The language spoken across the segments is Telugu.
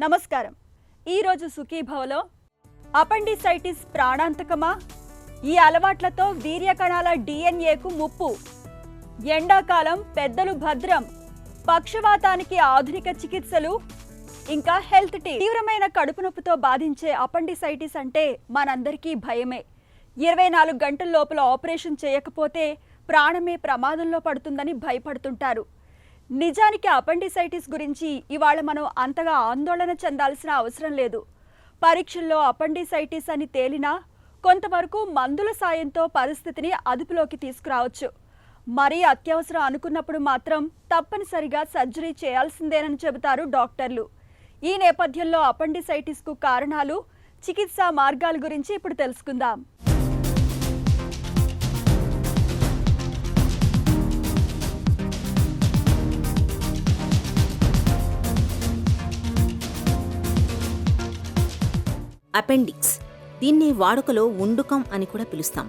నమస్కారం. ఈరోజు సుఖీభవలో అపెండిసైటిస్ ప్రాణాంతకమా, ఈ అలవాట్లతో వీర్యకణాల డిఎన్ఏకు ముప్పు, ఎండాకాలం పెద్దలు భద్రం, పక్షవాతానికి ఆధునిక చికిత్సలు, ఇంకా హెల్త్ టిప్. తీవ్రమైన కడుపు నొప్పితో బాధించే అపెండిసైటిస్ అంటే మనందరికీ భయమే. 24 గంటల లోపల ఆపరేషన్ చేయకపోతే ప్రాణమే ప్రమాదంలో పడుతుందని భయపడుతుంటారు. నిజానికి అపెండిసైటిస్ గురించి ఇవాళ మనం అంతగా ఆందోళన చెందాల్సిన అవసరం లేదు. పరీక్షల్లో అపెండిసైటిస్ అని తేలినా కొంతవరకు మందుల సాయంతో పరిస్థితిని అదుపులోకి తీసుకురావచ్చు. మరీ అత్యవసరం అనుకున్నప్పుడు మాత్రం తప్పనిసరిగా సర్జరీ చేయాల్సిందేనని చెబుతారు డాక్టర్లు. ఈ నేపథ్యంలో అపెండిసైటిస్కు కారణాలు, చికిత్సా మార్గాల గురించి ఇప్పుడు తెలుసుకుందాం. అపెండిక్స్, దీన్ని వాడుకలో ఉండుకం అని కూడా పిలుస్తాం.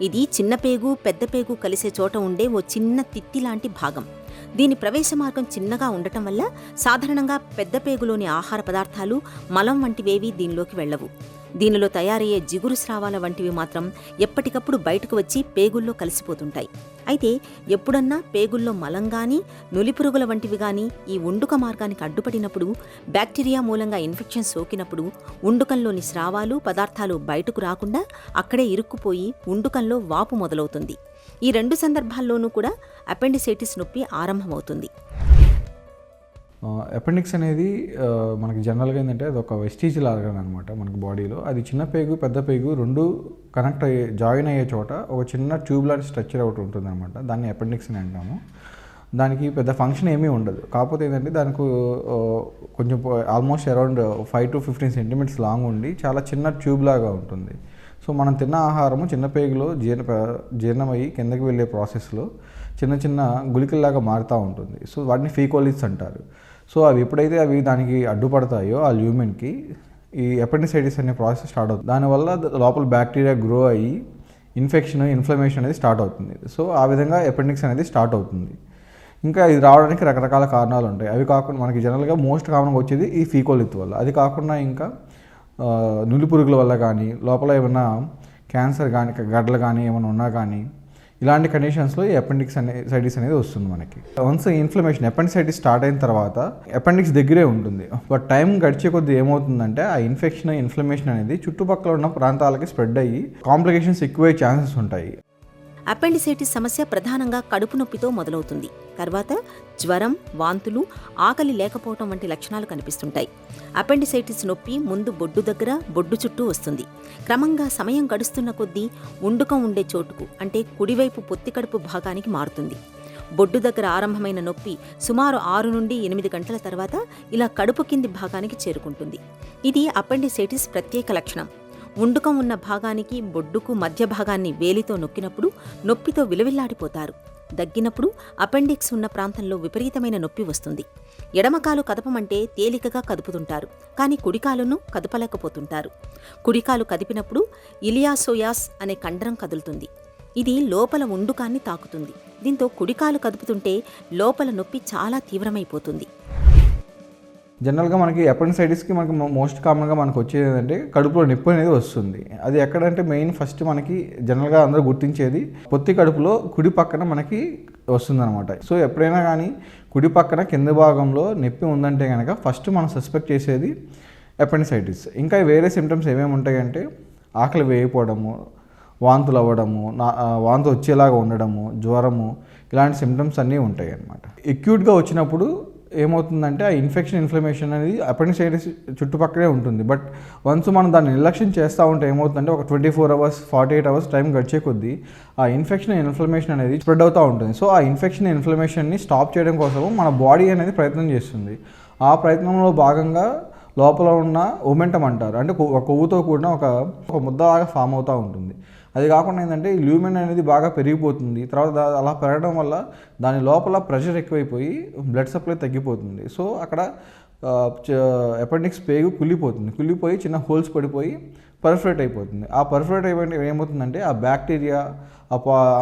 ఇది చిన్న పేగు పెద్ద పేగు కలిసే చోట ఉండే ఓ చిన్న తిత్తి లాంటి భాగం. దీని ప్రవేశ మార్గం చిన్నగా ఉండటం వల్ల సాధారణంగా పెద్ద పేగులోని ఆహార పదార్థాలు, మలం వంటివేవీ దీనిలోకి వెళ్లవు. దీనిలో తయారయ్యే జిగురు స్రావాల వంటివి మాత్రం ఎప్పటికప్పుడు బయటకు వచ్చి పేగుల్లో కలిసిపోతుంటాయి. అయితే ఎప్పుడన్నా పేగుల్లో మలం గానీ, నులిపురుగుల వంటివి గానీ ఈ ఉండుక మార్గానికి అడ్డుపడినప్పుడు, బ్యాక్టీరియా మూలంగా ఇన్ఫెక్షన్ సోకినప్పుడు ఉండుకంలోని స్రావాలు, పదార్థాలు బయటకు రాకుండా అక్కడే ఇరుక్కుపోయి ఉండుకంలో వాపు మొదలవుతుంది. ఈ 2 సందర్భాల్లోనూ కూడా అపెండిసైటిస్ నొప్పి ఆరంభమవుతుంది. అపెండిక్స్ అనేది మనకి జనరల్గా ఏంటంటే అది ఒక వెస్టీజియల్ ఆర్గన్ అనమాట మనకి బాడీలో. అది చిన్న పేగు పెద్ద పేగు రెండు కనెక్ట్ అయ్యే జాయిన్ అయ్యే చోట ఒక చిన్న ట్యూబ్ లాంటి స్ట్రక్చర్ ఒకటి ఉంటుంది అనమాట. దాన్ని అపెండిక్స్ అని అంటాము. దానికి పెద్ద ఫంక్షన్ ఏమీ ఉండదు. కాకపోతే ఏంటంటే దానికి కొంచెం almost around 5 to 15 centimetres long ఉండి చాలా చిన్న ట్యూబ్ లాగా ఉంటుంది. సో మనం తిన్న ఆహారము చిన్న పేగులో జీర్ణమయ్యి కిందకి వెళ్ళే ప్రాసెస్లో చిన్న చిన్న గుళికల్లాగా మారుతూ ఉంటుంది. సో వాటిని ఫీకోలిట్స్ అంటారు. సో అవి ఎప్పుడైతే దానికి అడ్డుపడతాయో ఆ ల్యూమెన్కి ఈ అపెండిసైటిస్ అనే ప్రాసెస్ స్టార్ట్ అవుతుంది. దానివల్ల లోపల బ్యాక్టీరియా గ్రో అయ్యి ఇన్ఫ్లమేషన్ అనేది స్టార్ట్ అవుతుంది. సో ఆ విధంగా అపెండిక్స్ అనేది స్టార్ట్ అవుతుంది. ఇంకా ఇది రావడానికి రకరకాల కారణాలు ఉంటాయి. అవి కాకుండా మనకి జనరల్గా మోస్ట్ కామన్గా వచ్చేది ఈ ఫీకోలిత్ వల్ల. అది కాకుండా ఇంకా నులిపురుగుల వల్ల కానీ, లోపల ఏమైనా క్యాన్సర్ కానీ, గడ్డలు కానీ ఏమైనా ఉన్నా కానీ, ఇలాంటి కండిషన్స్లో ఈ అపెండిసైటిస్ అనేది వస్తుంది మనకి. వన్స్ ఇన్ఫ్లమేషన్ అపెండిసైటిస్ స్టార్ట్ అయిన తర్వాత అపెండిక్స్ దగ్గరే ఉంటుంది. బట్ టైం గడిచే కొద్దీ ఏమవుతుందంటే ఆ ఇన్ఫ్లమేషన్ అనేది చుట్టుపక్కల ఉన్న ప్రాంతాలకి స్ప్రెడ్ అయ్యి కాంప్లికేషన్స్ ఎక్కువే ఛాన్సెస్ ఉంటాయి. అపెండిసైటిస్ సమస్య ప్రధానంగా కడుపు నొప్పితో మొదలవుతుంది. తర్వాత జ్వరం, వాంతులు, ఆకలి లేకపోవటం వంటి లక్షణాలు కనిపిస్తుంటాయి. అపెండిసైటిస్ నొప్పి ముందు బొడ్డు దగ్గర, బొడ్డు చుట్టూ వస్తుంది. క్రమంగా సమయం గడుస్తున్న కొద్దీ ఉండుకం ఉండే చోటుకు, అంటే కుడివైపు పొత్తి కడుపు భాగానికి మారుతుంది. బొడ్డు దగ్గర ఆరంభమైన నొప్పి సుమారు 6 నుండి 8 గంటల తర్వాత ఇలా కడుపు కింది భాగానికి చేరుకుంటుంది. ఇది అపెండిసైటిస్ ప్రత్యేక లక్షణం. ఉండుకం ఉన్న భాగానికి, బొడ్డుకు మధ్య భాగాన్ని వేలితో నొక్కినప్పుడు నొప్పితో విలవిల్లాడిపోతారు. దగ్గినప్పుడు అపెండిక్స్ ఉన్న ప్రాంతంలో విపరీతమైన నొప్పి వస్తుంది. ఎడమకాలు కదపమంటే తేలికగా కదుపుతుంటారు, కానీ కుడికాలును కదపలేకపోతుంటారు. కుడికాలు కదిపినప్పుడు ఇలియాసోయాస్ అనే కండరం కదులుతుంది. ఇది లోపల ఉండుకాన్ని తాకుతుంది. దీంతో కుడికాలు కదుపుతుంటే లోపల నొప్పి చాలా తీవ్రమైపోతుంది. జనరల్గా మనకి అపెండిసైటిస్కి మనకి మోస్ట్ కామన్గా మనకు వచ్చేది ఏంటంటే కడుపులో నొప్పి అనేది వస్తుంది. అది ఎక్కడంటే మెయిన్ ఫస్ట్ మనకి జనరల్గా అందరూ గుర్తించేది పొత్తి కడుపులో కుడి పక్కన మనకి వస్తుందన్నమాట. సో ఎప్పుడైనా కానీ కుడి పక్కన కింద భాగంలో నొప్పి ఉందంటే కనుక ఫస్ట్ మనం సస్పెక్ట్ చేసేది అపెండిసైటిస్. ఇంకా వేరే సిమ్టమ్స్ ఏమేమి ఉంటాయంటే ఆకలి వేయకపోవడము, వాంతులు అవ్వడము, వాంతు వచ్చేలాగా ఉండడము, జ్వరము, ఇలాంటి సిమ్టమ్స్ అన్నీ ఉంటాయి అన్నమాట. అక్యూట్గా వచ్చినప్పుడు ఏమవుతుందంటే ఆ ఇన్ఫ్లమేషన్ అనేది అపెండిసైటిస్ చుట్టుపక్కలే ఉంటుంది. బట్ వన్స్ మనం దాన్ని నిర్లక్ష్యం చేస్తూ ఉంటే ఏమవుతుందంటే ఒక 24 hours 48 hours టైం గడిచే కొద్దీ ఆ ఇన్ఫ్లమేషన్ అనేది స్ప్రెడ్ అవుతూ ఉంటుంది. సో ఆ ఇన్ఫెక్షన్ని స్టాప్ చేయడం కోసం మన బాడీ అనేది ప్రయత్నం చేస్తుంది. ఆ ప్రయత్నంలో భాగంగా లోపల ఉన్న ఒమెంటం అంటారు, అంటే కొవ్వుతో కూడిన ఒక ముద్దలాగా ఫామ్ అవుతూ ఉంటుంది. అది కాకుండా ఏంటంటే ఈ ల్యూమెన్ అనేది బాగా పెరిగిపోతుంది. తర్వాత అలా పెరగడం వల్ల దాని లోపల ప్రెషర్ ఎక్కువైపోయి బ్లడ్ సప్లై తగ్గిపోతుంది. సో అక్కడ అపెండిక్స్ పేగు కుళ్ళిపోయి చిన్న హోల్స్ పడిపోయి పర్ఫరేట్ అయిపోతుంది. ఆ పర్ఫరేట్ అయిపోయి ఏమవుతుందంటే ఆ బ్యాక్టీరియా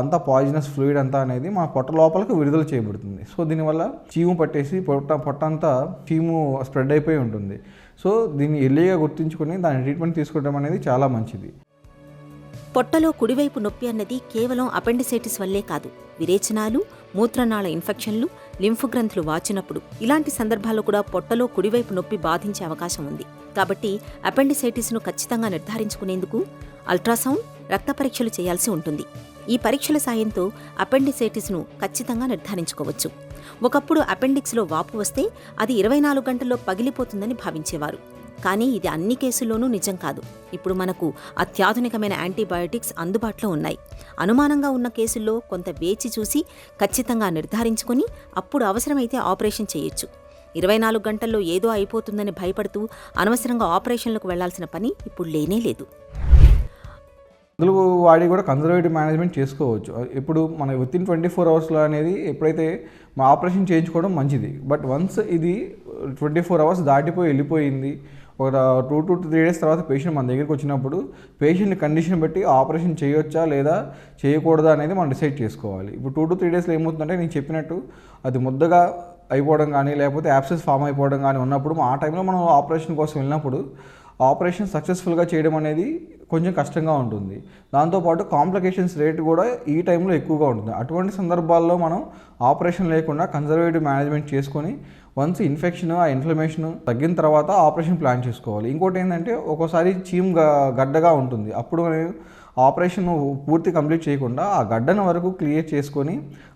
అంతా పాయిజనస్ ఫ్లూయిడ్ అంతా అనేది మన పొట్ట లోపలికి విడుదల చేయబడుతుంది. సో దీనివల్ల చీము పట్టేసి పొట్ట అంతా చీము స్ప్రెడ్ అయిపోయి ఉంటుంది. సో దీన్ని ఎర్లీగా గుర్తించుకొని దాని ట్రీట్మెంట్ తీసుకోవడం అనేది చాలా మంచిది. పొట్టలో కుడివైపు నొప్పి అన్నది కేవలం అపెండిసైటిస్ వల్లే కాదు, విరేచనాలు, మూత్రనాళ ఇన్ఫెక్షన్లు, లింఫ్ గ్రంథులు వాచినప్పుడు ఇలాంటి సందర్భాల్లో కూడా పొట్టలో కుడివైపు నొప్పి బాధించే అవకాశం ఉంది. కాబట్టి అపెండిసైటిస్ను ఖచ్చితంగా నిర్ధారించుకునేందుకు అల్ట్రాసౌండ్, రక్త పరీక్షలు చేయాల్సి ఉంటుంది. ఈ పరీక్షల సాయంతో అపెండిసైటిస్ను ఖచ్చితంగా నిర్ధారించుకోవచ్చు. ఒకప్పుడు అపెండిక్స్లో వాపు వస్తే అది 24 గంటల్లో పగిలిపోతుందని భావించేవారు. కానీ ఇది అన్ని కేసుల్లోనూ నిజం కాదు. ఇప్పుడు మనకు అత్యాధునికమైన యాంటీబయాటిక్స్ అందుబాటులో ఉన్నాయి. అనుమానంగా ఉన్న కేసుల్లో కొంత వేచి చూసి ఖచ్చితంగా నిర్ధారించుకుని అప్పుడు అవసరమైతే ఆపరేషన్ చేయొచ్చు. 24 గంటల్లో ఏదో అయిపోతుందని భయపడుతూ అనవసరంగా ఆపరేషన్లకు వెళ్లాల్సిన పని ఇప్పుడు లేనే లేదు. మందులు వాడి కూడా కన్జర్వేటివ్ మేనేజ్మెంట్ చేసుకోవచ్చు. ఇప్పుడు మన వితిన్ 24 అవర్స్లో అనేది ఎప్పుడైతే మా ఆపరేషన్ చేయించుకోవడం మంచిది. బట్ వన్స్ ఇది 24 అవర్స్ దాటిపోయి వెళ్ళిపోయింది, ఒక 2 to 3 days తర్వాత పేషెంట్ మన దగ్గరికి వచ్చినప్పుడు పేషెంట్ కండిషన్ బట్టి ఆపరేషన్ చేయొచ్చా లేదా చేయకూడదా అనేది మనం డిసైడ్ చేసుకోవాలి. ఇప్పుడు 2 to 3 daysలో ఏమవుతుందంటే నేను చెప్పినట్టు అది ముద్దగా అయిపోవడం కానీ లేకపోతే యాబ్సెస్ ఫామ్ అయిపోవడం కానీ ఉన్నప్పుడు ఆ టైంలో మనం ఆపరేషన్ కోసం వెళ్ళినప్పుడు ఆపరేషన్ సక్సెస్ఫుల్గా చేయడం అనేది కొంచెం కష్టంగా ఉంటుంది. దాంతోపాటు కాంప్లికేషన్స్ రేట్ కూడా ఈ టైంలో ఎక్కువగా ఉంటుంది. అటువంటి సందర్భాల్లో మనం ఆపరేషన్ లేకుండా కన్జర్వేటివ్ మేనేజ్మెంట్ చేసుకొని వన్స్ ఇన్ఫెక్షన్, ఆ ఇన్ఫ్లమేషన్ తగ్గిన తర్వాత ఆపరేషన్ ప్లాన్ చేసుకోవాలి. ఇంకోటి ఏంటంటే ఒక్కోసారి చీమ్ గడ్డగా ఉంటుంది. అప్పుడు ఆపరేషన్ పూర్తి కంప్లీట్ చేయకుండా ఆ గడ్డను వరకు క్లియర్ చేసుకొని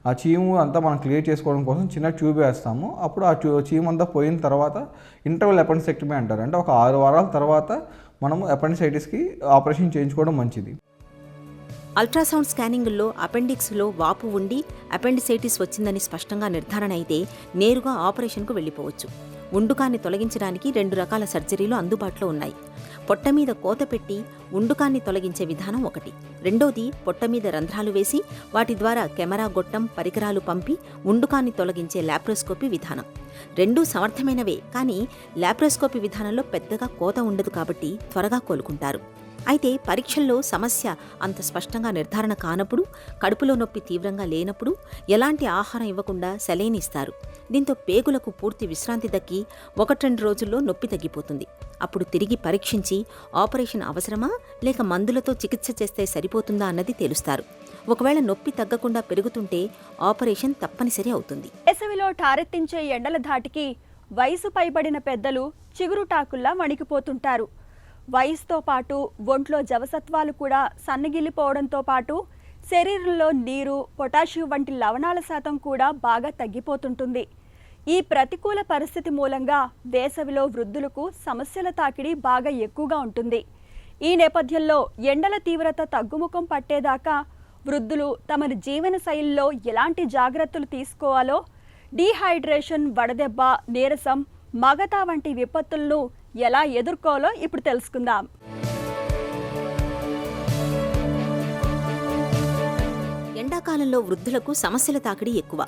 ఆ చీము అంతా మనం క్లియర్ చేసుకోవడం కోసం చిన్న ట్యూబ్ వేస్తాము. అప్పుడు ఆ చీము అంతా పోయిన తర్వాత ఇంటర్వల్ అపెండిసెక్టమీ అంటారు. అంటే ఒక 6 వారాల తర్వాత మనము అపెండిసైటిస్కి ఆపరేషన్ చేయించుకోవడం మంచిది. అల్ట్రాసౌండ్ స్కానింగ్లో అపెండిక్స్లో వాపు ఉండి అపెండిసైటిస్ వచ్చిందని స్పష్టంగా నిర్ధారణ అయితే నేరుగా ఆపరేషన్కు వెళ్ళిపోవచ్చు. ఉండుకాన్ని తొలగించడానికి 2 రకాల సర్జరీలు అందుబాటులో ఉన్నాయి. పొట్ట మీద కోత పెట్టి ఉండుకాన్ని తొలగించే విధానం ఒకటి. రెండోది పొట్ట మీద రంధ్రాలు వేసి వాటి ద్వారా కెమెరా గొట్టం, పరికరాలు పంపి ఉండుకాన్ని తొలగించే లాప్రోస్కోపీ విధానం. రెండూ సమర్థమైనవే, కానీ లాప్రోస్కోపీ విధానంలో పెద్దగా కోత ఉండదు కాబట్టి త్వరగా కోలుకుంటారు. అయితే పరీక్షల్లో సమస్య అంత స్పష్టంగా నిర్ధారణ కానప్పుడు, కడుపులో నొప్పి తీవ్రంగా లేనప్పుడు ఎలాంటి ఆహారం ఇవ్వకుండా సెలైన్ ఇస్తారు. దీంతో పేగులకు పూర్తి విశ్రాంతి దక్కి 1-2 రోజుల్లో నొప్పి తగ్గిపోతుంది. అప్పుడు తిరిగి పరీక్షించి ఆపరేషన్ అవసరమా లేక మందులతో చికిత్స చేస్తే సరిపోతుందా అన్నది తేలుస్తారు. ఒకవేళ నొప్పి తగ్గకుండా పెరుగుతుంటే ఆపరేషన్ తప్పనిసరి అవుతుంది. వేసవిలో ఠారెత్తించే ఎండల ధాటికి వయసు పైబడిన పెద్దలు చిగురుటాకుల్లా వణికిపోతుంటారు. వయసుతో పాటు ఒంట్లో జవసత్వాలు కూడా సన్నగిల్లిపోవడంతో పాటు శరీరంలో నీరు, పొటాషియం వంటి లవణాల శాతం కూడా బాగా తగ్గిపోతుంటుంది. ఈ ప్రతికూల పరిస్థితి మూలంగా వేసవిలో వృద్ధులకు సమస్యల తాకిడి బాగా ఎక్కువగా ఉంటుంది. ఈ నేపథ్యంలో ఎండల తీవ్రత తగ్గుముఖం పట్టేదాకా వృద్ధులు తమ జీవన శైలిలో ఎలాంటి జాగ్రత్తలు తీసుకోవాలో, డీహైడ్రేషన్, వడదెబ్బ, నీరసం, మగత వంటి విపత్తులను ఎలా ఎదుర్కోవాలో ఇప్పుడు తెలుసుకుందాం. ఎండాకాలంలో వృద్ధులకు సమస్యల తాకిడి ఎక్కువ.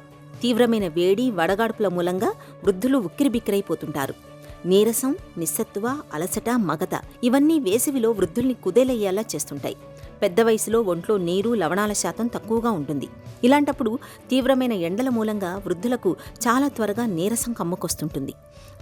తీవ్రమైన వేడి, వడగాడ్పుల మూలంగా వృద్ధులు ఉక్కిరిబిక్కిరైపోతుంటారు. నీరసం, నిస్సత్తువ, అలసట, మగత ఇవన్నీ వేసవిలో వృద్ధుల్ని కుదేలయ్యేలా చేస్తుంటాయి. పెద్ద వయసులో ఒంట్లో నీరు, లవణాల శాతం తక్కువగా ఉంటుంది. ఇలాంటప్పుడు తీవ్రమైన ఎండల మూలంగా వృద్ధులకు చాలా త్వరగా నీరసం కమ్ముకొస్తుంటుంది.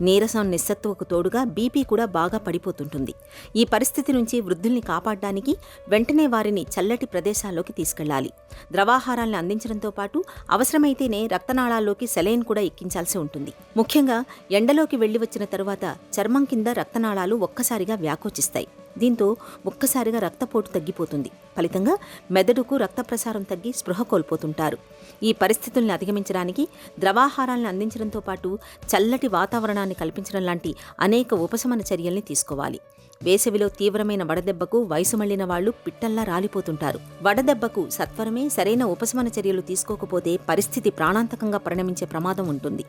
నీరసం, నిస్సత్తువకు తోడుగా బీపీ కూడా బాగా పడిపోతుంటుంది. ఈ పరిస్థితి నుంచి వృద్ధుల్ని కాపాడడానికి వెంటనే వారిని చల్లటి ప్రదేశాల్లోకి తీసుకెళ్లాలి. ద్రవాహారాలను అందించడంతో పాటు అవసరమైతేనే రక్తనాళాల్లోకి సెలైన్ కూడా ఎక్కించాల్సి ఉంటుంది. ముఖ్యంగా ఎండలోకి వెళ్లి వచ్చిన తరువాత చర్మం కింద రక్తనాళాలు ఒక్కసారిగా వ్యాకోచిస్తాయి. దీంతో ఒక్కసారిగా రక్తపోటు తగ్గిపోతుంది. ఫలితంగా మెదడుకు రక్త ప్రసారం తగ్గి స్పృహ కోల్పోతుంటారు. ఈ పరిస్థితుల్ని అధిగమించడానికి ద్రవాహారాలను అందించడంతో పాటు చల్లటి వాతావరణాన్ని కల్పించడం లాంటి అనేక ఉపశమన చర్యల్ని తీసుకోవాలి. వేసవిలో తీవ్రమైన వడదెబ్బకు వయసు మళ్లిన వాళ్లు పిట్టల్లా రాలిపోతుంటారు. వడదెబ్బకు సత్వరమే సరైన ఉపశమన చర్యలు తీసుకోకపోతే పరిస్థితి ప్రాణాంతకంగా పరిణమించే ప్రమాదం ఉంటుంది.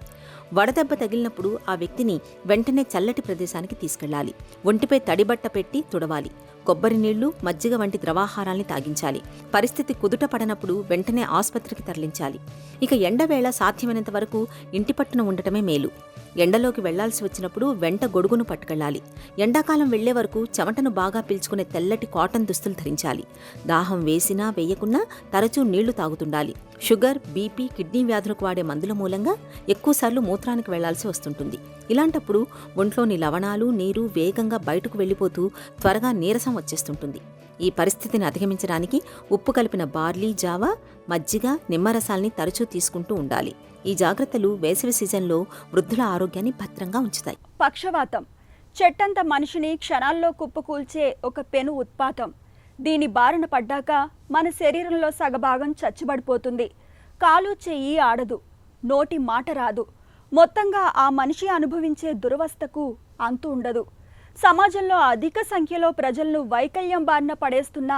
వడదెబ్బ తగిలినప్పుడు ఆ వ్యక్తిని వెంటనే చల్లటి ప్రదేశానికి తీసుకెళ్లాలి. ఒంటిపై తడిబట్ట పెట్టి తుడవాలి. కొబ్బరి నీళ్లు, మజ్జిగ వంటి ద్రవాహారాల్ని తాగించాలి. పరిస్థితి కుదుట పడనప్పుడు వెంటనే ఆసుపత్రికి తరలించాలి. ఇక ఎండవేళ సాధ్యమైనంత వరకు ఇంటి పట్టున ఉండటమే మేలు. ఎండలోకి వెళ్లాల్సి వచ్చినప్పుడు వెంట గొడుగును పట్టుకెళ్లాలి. ఎండాకాలం వెళ్లే వరకు చెమటను బాగా పీల్చుకునే తెల్లటి కాటన్ దుస్తులు ధరించాలి. దాహం వేసినా వేయకున్నా తరచూ నీళ్లు తాగుతుండాలి. షుగర్, బీపీ, కిడ్నీ వ్యాధులకు వాడే మందుల మూలంగా ఎక్కువసార్లు మూత్రానికి వెళ్లాల్సి వస్తుంటుంది. ఇలాంటప్పుడు ఒంట్లోని లవణాలు, నీరు వేగంగా బయటకు వెళ్లిపోతూ త్వరగా నీరసం వచ్చేస్తుంటుంది. ఈ పరిస్థితిని అధిగమించడానికి ఉప్పు కలిపిన బార్లీ, జావా, మజ్జిగ, నిమ్మరసాల్ని తరచూ తీసుకుంటూ ఉండాలి. ఈ జాగ్రత్తలు వేసవి సీజన్లో వృద్ధుల ఆరోగ్యాన్ని భద్రంగా ఉంచుతాయి. పక్షవాతం చెట్టంత మనిషిని క్షణాల్లో కుప్పకూల్చే ఒక పెను ఉత్పాతం. దీని బారిన పడ్డాక మన శరీరంలో సగభాగం చచ్చుబడిపోతుంది. కాలు చెయ్యి ఆడదు, నోటి మాట రాదు. మొత్తంగా ఆ మనిషి అనుభవించే దురవస్థకు అంతు ఉండదు. సమాజంలో అధిక సంఖ్యలో ప్రజలను వైకల్యం బారిన పడేస్తున్న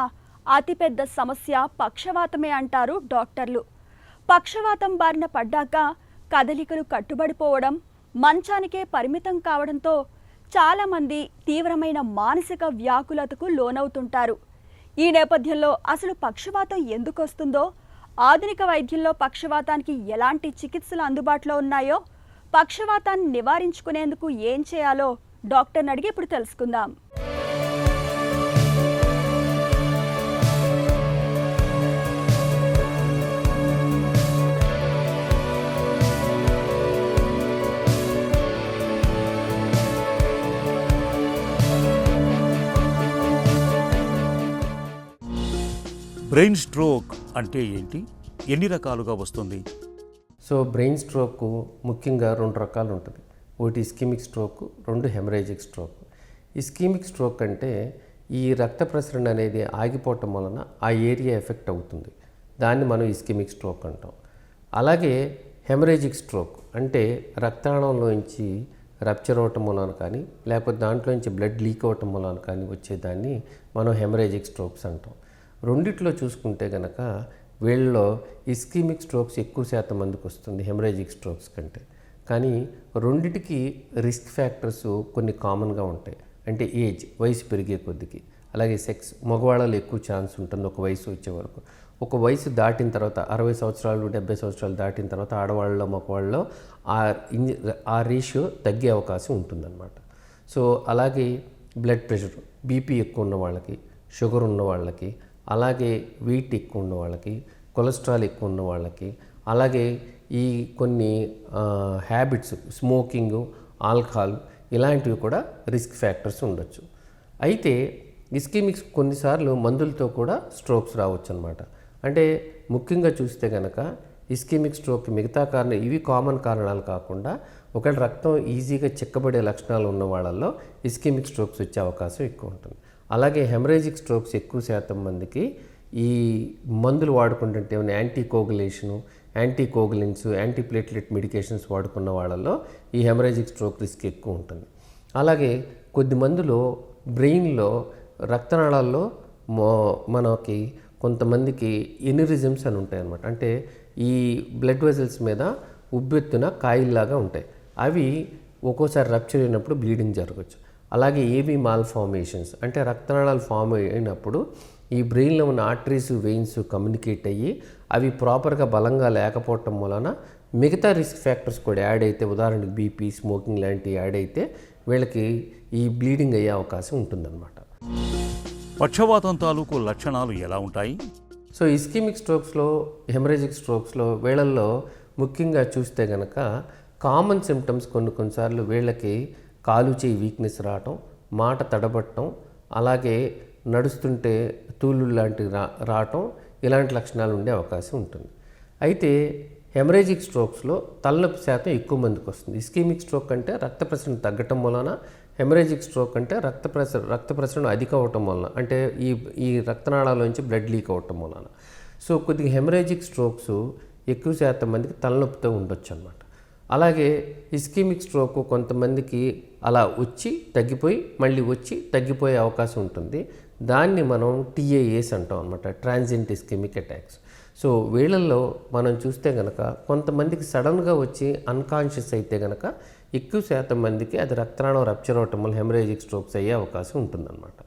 అతిపెద్ద సమస్య పక్షవాతమే అంటారు డాక్టర్లు. పక్షవాతం బారిన పడ్డాక కదలికలు కట్టుబడిపోవడం, మంచానికే పరిమితం కావడంతో చాలామంది తీవ్రమైన మానసిక వ్యాకులతకు లోనవుతుంటారు. ఈ నేపథ్యంలో అసలు పక్షవాతం ఎందుకు వస్తుందో, ఆధునిక వైద్యంలో పక్షవాతానికి ఎలాంటి చికిత్సలు అందుబాటులో ఉన్నాయో, పక్షవాతాన్ని నివారించుకునేందుకు ఏం చేయాలో డాక్టర్ని అడిగి ఇప్పుడు తెలుసుకుందాం. బ్రెయిన్ స్ట్రోక్ అంటే ఏంటి? ఎన్ని రకాలుగా వస్తుంది? సో బ్రెయిన్ స్ట్రోక్ ముఖ్యంగా 2 రకాలు ఉంటుంది. ఒకటి ischaemic stroke, 2 haemorrhagic stroke. Ischaemic stroke అంటే ఈ రక్త ప్రసరణ అనేది ఆగిపోవటం వలన ఆ ఏరియా ఎఫెక్ట్ అవుతుంది. దాన్ని మనం ఇస్కిమిక్ స్ట్రోక్ అంటాం. అలాగే హెమరేజిక్ స్ట్రోక్ అంటే రక్తనాళంలోంచి రప్చర్ అవటం వలన కానీ, లేకపోతే దాంట్లోంచి బ్లడ్ లీక్ అవటం వలన కానీ వచ్చేదాన్ని మనం హెమరేజిక్ స్ట్రోక్స్ అంటాం. రెండిట్లో చూసుకుంటే కనుక వీళ్ళలో ఇస్కిమిక్ స్ట్రోక్స్ ఎక్కువ శాతం మందికి వస్తుంది హెమరేజిక్ స్ట్రోక్స్ కంటే. కానీ రెండిటికి రిస్క్ ఫ్యాక్టర్స్ కొన్ని కామన్గా ఉంటాయి. అంటే ఏజ్, వయసు పెరిగే కొద్దికి, అలాగే సెక్స్, మగవాళ్ళలో ఎక్కువ ఛాన్స్ ఉంటుంది ఒక వయసు వచ్చే వరకు. ఒక వయసు దాటిన తర్వాత 60 సంవత్సరాలు 70 సంవత్సరాలు దాటిన తర్వాత ఆడవాళ్ళలో మగవాళ్ళలో ఆ రేషియో తగ్గే అవకాశం ఉంటుందన్నమాట. సో అలాగే బ్లడ్ ప్రెషర్, బీపీ ఎక్కువ ఉన్న వాళ్ళకి, షుగర్ ఉన్న వాళ్ళకి, అలాగే వెయిట్ ఎక్కువ ఉన్న వాళ్ళకి, కొలెస్ట్రాల్ ఎక్కువ ఉన్న వాళ్ళకి, అలాగే ఈ కొన్ని హ్యాబిట్స్, స్మోకింగ్, ఆల్కహాల్ ఇలాంటివి కూడా రిస్క్ ఫ్యాక్టర్స్ ఉండొచ్చు. అయితే ఇస్కిమిక్స్ కొన్నిసార్లు మందులతో కూడా స్ట్రోక్స్ రావచ్చు అన్నమాట. అంటే ముఖ్యంగా చూస్తే కనుక ఇస్కిమిక్ స్ట్రోక్ మిగతా కారణం ఇవి కామన్ కారణాలు కాకుండా ఒకవేళ రక్తం ఈజీగా చిక్కబడే లక్షణాలు ఉన్న వాళ్ళల్లో ఇస్కిమిక్ స్ట్రోక్స్ వచ్చే అవకాశం ఎక్కువ ఉంటుంది. అలాగే హెమరేజిక్ స్ట్రోక్స్ ఎక్కువ శాతం మందికి ఈ మందులు వాడుకుంటుంటే యాంటీకోగులేషను, యాంటీకోగులిన్స్, యాంటీప్లేట్లెట్ మెడికేషన్స్ వాడుకున్న వాళ్ళల్లో ఈ హెమరేజిక్ స్ట్రోక్ రిస్క్ ఎక్కువ ఉంటుంది. అలాగే కొద్ది మందిలో బ్రెయిన్లో రక్తనాళాల్లో మనకి కొంతమందికి ఎనిరిజమ్స్ అని ఉంటాయి అన్నమాట. అంటే ఈ బ్లడ్ వెజల్స్ మీద ఉబ్బెత్తున కాయిల్లాగా ఉంటాయి. అవి ఒక్కోసారి రప్చర్ అయినప్పుడు బ్లీడింగ్ జరగచ్చు. అలాగే ఏబీ మాల్ఫార్మేషన్స్ అంటే రక్తనాళాలు ఫామ్ అయినప్పుడు ఈ బ్రెయిన్లో ఉన్న ఆర్టరీస్, వెయిన్స్ కమ్యూనికేట్ అయ్యి అవి ప్రాపర్గా బలంగా లేకపోవటం వలన మిగతా రిస్క్ ఫ్యాక్టర్స్ కూడా యాడ్ అయితే, ఉదాహరణకు బీపీ, స్మోకింగ్ లాంటివి యాడ్ అయితే వీళ్ళకి ఈ బ్లీడింగ్ అయ్యే అవకాశం ఉంటుందన్నమాట. పక్షవాతం తాలూకు లక్షణాలు ఎలా ఉంటాయి? సో ఇస్కిమిక్ స్ట్రోక్స్లో, హెమరేజిక్ స్ట్రోక్స్లో వీళ్ళల్లో ముఖ్యంగా చూస్తే కనుక కామన్ సిమ్టమ్స్ కొన్నిసార్లు వీళ్ళకి కాలు చేయి వీక్నెస్ రావటం, మాట తడబట్టడం, అలాగే నడుస్తుంటే తూళ్ళు లాంటివి రావటం, ఇలాంటి లక్షణాలు ఉండే అవకాశం ఉంటుంది. అయితే హెమరేజిక్ స్ట్రోక్స్లో తలనొప్పి శాతం ఎక్కువ మందికి వస్తుంది. ఇస్కిమిక్ స్ట్రోక్ అంటే రక్త ప్రసరణ తగ్గటం వలన, హెమరేజిక్ స్ట్రోక్ అంటే రక్త ప్రసరణ అధిక అవటం వలన, అంటే ఈ రక్తనాళాల్లోంచి బ్లడ్ లీక్ అవటం వలన. సో కొద్దిగా హెమరేజిక్ స్ట్రోక్స్ ఎక్కువ శాతం మందికి తలనొప్పితో ఉండొచ్చు అన్నమాట. అలాగే ఇస్కిమిక్ స్ట్రోక్ కొంతమందికి అలా వచ్చి తగ్గిపోయి మళ్ళీ వచ్చి తగ్గిపోయే అవకాశం ఉంటుంది. దాన్ని మనం TIAs అంటాం అనమాట, ట్రాన్సియంట్ ఇస్కిమిక్ అటాక్స్. సో వీళ్ళల్లో మనం చూస్తే కనుక కొంతమందికి సడన్గా వచ్చి అన్కాన్షియస్ అయితే కనుక ఎక్కువ శాతం మందికి అది రక్తనాళం రప్చర్ అవటం వల్ల హెమరేజిక్ స్ట్రోక్స్ అయ్యే అవకాశం ఉంటుందన్నమాట.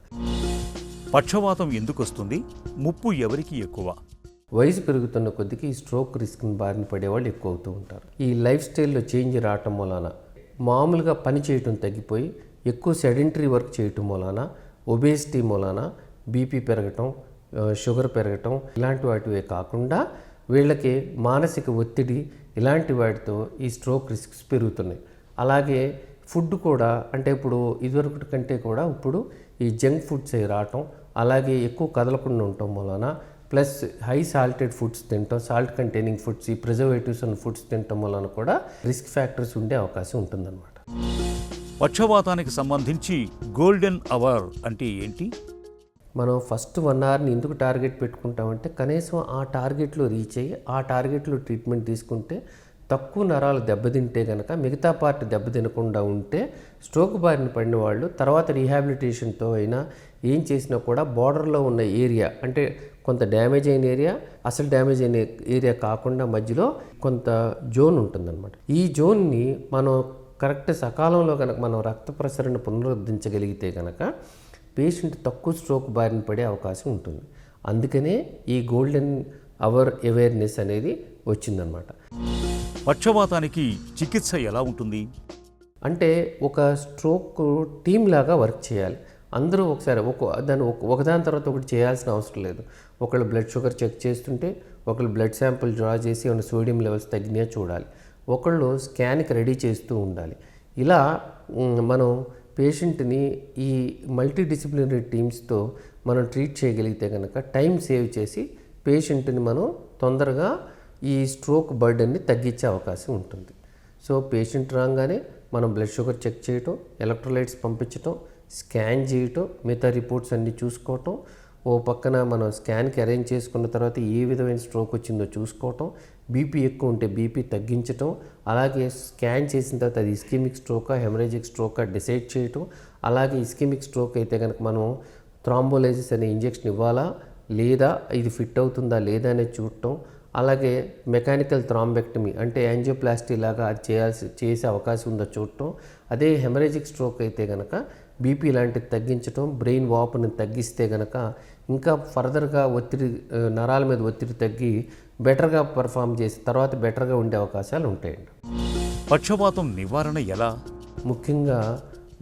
పక్షవాతం ఎందుకు వస్తుంది? ముప్పు ఎవరికి ఎక్కువ? వయసు పెరుగుతున్న కొద్దికి ఈ స్ట్రోక్ రిస్క్ని బారిన పడేవాళ్ళు ఎక్కువ అవుతూ ఉంటారు. ఈ లైఫ్ స్టైల్లో చేంజ్ రావటం వలన మామూలుగా పని చేయటం తగ్గిపోయి ఎక్కువ సెడెంటరీ వర్క్ చేయటం మూలాన, ఒబేసిటీ మూలాన బీపీ పెరగటం, షుగర్ పెరగటం ఇలాంటి వాటివే కాకుండా వీళ్ళకి మానసిక ఒత్తిడి ఇలాంటి వాటితో ఈ స్ట్రోక్ రిస్క్స్ పెరుగుతున్నాయి. అలాగే ఫుడ్ కూడా, అంటే ఇప్పుడు ఇదివరకు కంటే కూడా ఇప్పుడు ఈ జంక్ ఫుడ్స్ అవి రావటం, అలాగే ఎక్కువ కదలకుండా ఉండటం వలన, ప్లస్ హై సాల్టెడ్ ఫుడ్స్ తినటం, సాల్ట్ కంటైనింగ్ ఫుడ్స్, ఈ ప్రిజర్వేటివ్స్ ఉన్న ఫుడ్స్ తినటం వలన కూడా రిస్క్ ఫ్యాక్టర్స్ ఉండే అవకాశం ఉంటుందన్నమాట. పక్షవాతానికి సంబంధించి గోల్డెన్ అవర్ అంటే ఏంటి? మనం ఫస్ట్ 1 అవర్ని ఎందుకు టార్గెట్ పెట్టుకుంటామంటే కనీసం ఆ టార్గెట్లో రీచ్ అయ్యి ఆ టార్గెట్లో ట్రీట్మెంట్ తీసుకుంటే తక్కువ నరాలు దెబ్బతింటే కనుక మిగతా పార్ట్ దెబ్బతినకుండా ఉంటే స్ట్రోక్ బారిన పడిన వాళ్ళు తర్వాత రీహాబిలిటేషన్తో అయినా ఏం చేసినా కూడా బార్డర్లో ఉన్న ఏరియా, అంటే కొంత డ్యామేజ్ అయిన ఏరియా, అసలు డ్యామేజ్ అయిన ఏరియా కాకుండా మధ్యలో కొంత జోన్ ఉంటుందన్నమాట. ఈ జోన్ని మనం కరెక్ట్ సకాలంలో కనుక మనం రక్త ప్రసరణ పునరుద్ధరించగలిగితే కనుక పేషెంట్ తక్కువ స్ట్రోక్ బారిన పడే అవకాశం ఉంటుంది. అందుకనే ఈ గోల్డెన్ అవర్ అవేర్నెస్ అనేది వచ్చిందనమాట. పక్షవాతానికి చికిత్స ఎలా ఉంటుంది? అంటే ఒక స్ట్రోక్ టీమ్ లాగా వర్క్ చేయాలి. అందరూ ఒకసారి ఒకదాని తర్వాత ఒకటి చేయాల్సిన అవసరం లేదు. ఒకళ్ళు బ్లడ్ షుగర్ చెక్ చేస్తుంటే ఒకళ్ళు బ్లడ్ శాంపుల్ డ్రా చేసి ఏమైనా సోడియం లెవెల్స్ తగ్గినాయో చూడాలి, ఒకళ్ళు స్కాన్కి రెడీ చేస్తూ ఉండాలి. ఇలా మనం పేషెంట్ని ఈ మల్టీ డిసిప్లినరీ టీమ్స్తో మనం ట్రీట్ చేయగలిగితే కనుక టైం సేవ్ చేసి పేషెంట్ని మనం తొందరగా ఈ స్ట్రోక్ బర్డెన్ని తగ్గించే అవకాశం ఉంటుంది. సో పేషెంట్ రాగానే మనం బ్లడ్ షుగర్ చెక్ చేయటం, ఎలక్ట్రోలైట్స్ పంపించటం, స్కాన్ చేయటం, మిగతా రిపోర్ట్స్ అన్నీ చూసుకోవటం, ఓ పక్కన మనం స్కాన్కి అరేంజ్ చేసుకున్న తర్వాత ఏ విధమైన స్ట్రోక్ వచ్చిందో చూసుకోవటం, బీపీ ఎక్కువ ఉంటే బీపీ తగ్గించటం, అలాగే స్కాన్ చేసిన తర్వాత అది ఇస్కెమిక్ స్ట్రోకా హెమరేజిక్ స్ట్రోకా డిసైడ్ చేయటం, అలాగే ఇస్కెమిక్ స్ట్రోక్ అయితే కనుక మనం థ్రాంబోలైసిస్ అనే ఇంజెక్షన్ ఇవ్వాలా లేదా, ఇది ఫిట్ అవుతుందా లేదా అనేది చూడటం, అలాగే మెకానికల్ థ్రాంబెక్టమీ అంటే యాంజియోప్లాస్టీ లాగా అది చేసే అవకాశం ఉందో చూడటం, అదే హెమరేజిక్ స్ట్రోక్ అయితే కనుక బీపీ లాంటిది తగ్గించటం, బ్రెయిన్ వాపుని తగ్గిస్తే కనుక ఇంకా ఫర్దర్గా ఒత్తిడి నరాల మీద ఒత్తిడి తగ్గి బెటర్గా పర్ఫామ్ చేసి తర్వాత బెటర్గా ఉండే అవకాశాలు ఉంటాయండి. పక్షవాతం నివారణ ఎలా? ముఖ్యంగా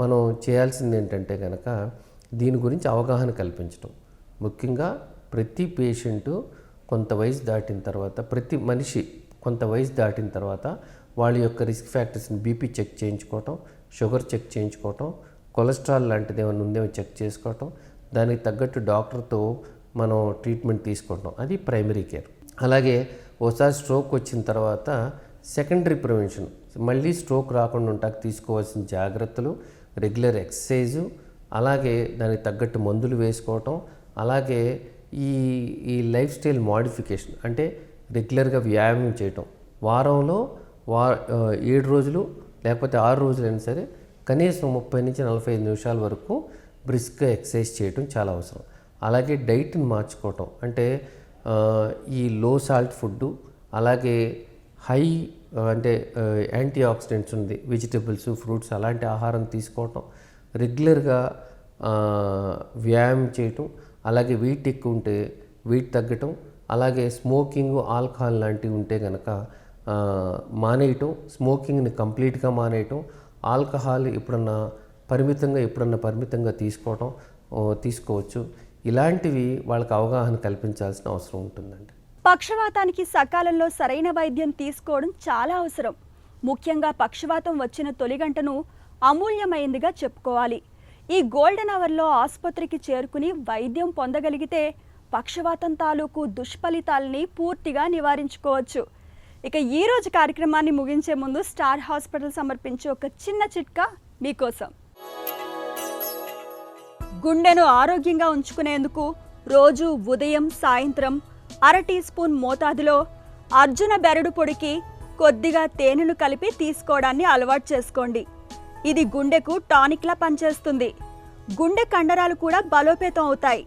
మనం చేయాల్సింది ఏంటంటే కనుక దీని గురించి అవగాహన కల్పించడం. ముఖ్యంగా ప్రతి పేషెంటు కొంత వయసు దాటిన తర్వాత, ప్రతి మనిషి కొంత వయసు దాటిన తర్వాత వాళ్ళ యొక్క రిస్క్ ఫ్యాక్టర్స్ని బీపీ చెక్ చేయించుకోవటం, షుగర్ చెక్ చేయించుకోవటం, కొలెస్ట్రాల్ లాంటిది ఏమైనా ఉందేమో చెక్ చేసుకోవటం, దానికి తగ్గట్టు డాక్టర్తో మనం ట్రీట్మెంట్ తీసుకోవటం, అది ప్రైమరీ కేర్. అలాగే ఒకసారి స్ట్రోక్ వచ్చిన తర్వాత సెకండరీ ప్రివెన్షన్, మళ్ళీ స్ట్రోక్ రాకుండా ఉంటాక తీసుకోవాల్సిన జాగ్రత్తలు, రెగ్యులర్ ఎక్సర్సైజు, అలాగే దానికి తగ్గట్టు మందులు వేసుకోవటం, అలాగే ఈ లైఫ్ స్టైల్ మోడిఫికేషన్ అంటే రెగ్యులర్గా వ్యాయామం చేయటం, వారంలో 7 రోజులు లేకపోతే 6 రోజులైనా సరే కనీసం 30 నుంచి 45 నిమిషాల వరకు బ్రిస్క్గా ఎక్సర్సైజ్ చేయటం చాలా అవసరం. అలాగే డైట్ని మార్చుకోవటం, అంటే ఈ లో సాల్ట్ ఫుడ్డు, అలాగే హై అంటే యాంటీ ఆక్సిడెంట్స్ ఉంది వెజిటబుల్స్, ఫ్రూట్స్ అలాంటి ఆహారం తీసుకోవటం, రెగ్యులర్గా వ్యాయామం చేయటం, అలాగే వెయిట్ ఎక్కువ ఉంటే వెయిట్ తగ్గటం, అలాగే స్మోకింగ్, ఆల్కహాల్ లాంటివి ఉంటే కనుక మానేయటం, స్మోకింగ్ని కంప్లీట్గా మానేయటం, ఆల్కహాల్ ఎప్పుడన్నా పరిమితంగా తీసుకోవచ్చు. ఇలాంటివి వాళ్ళకి అవగాహన కల్పించాల్సిన అవసరం ఉంటుందండి. పక్షవాతానికి సకాలంలో సరైన వైద్యం తీసుకోవడం చాలా అవసరం. ముఖ్యంగా పక్షవాతం వచ్చిన తొలి గంటను అమూల్యమైందిగా చెప్పుకోవాలి. ఈ గోల్డెన్ అవర్లో ఆసుపత్రికి చేరుకుని వైద్యం పొందగలిగితే పక్షవాతం తాలూకు దుష్ఫలితాలని పూర్తిగా నివారించుకోవచ్చు. ఇక ఈరోజు కార్యక్రమాన్ని ముగించే ముందు స్టార్ హాస్పిటల్ సమర్పించే ఒక చిన్న చిట్కా మీకోసం. గుండెను ఆరోగ్యంగా ఉంచుకునేందుకు రోజు ఉదయం సాయంత్రం 1/2 టీ స్పూన్ మోతాదులో అర్జున బెరడు పొడికి కొద్దిగా తేనెను కలిపి తీసుకోవడాన్ని అలవాటు చేసుకోండి. ఇది గుండెకు టానిక్లా పనిచేస్తుంది. గుండె కండరాలు కూడా బలోపేతం అవుతాయి.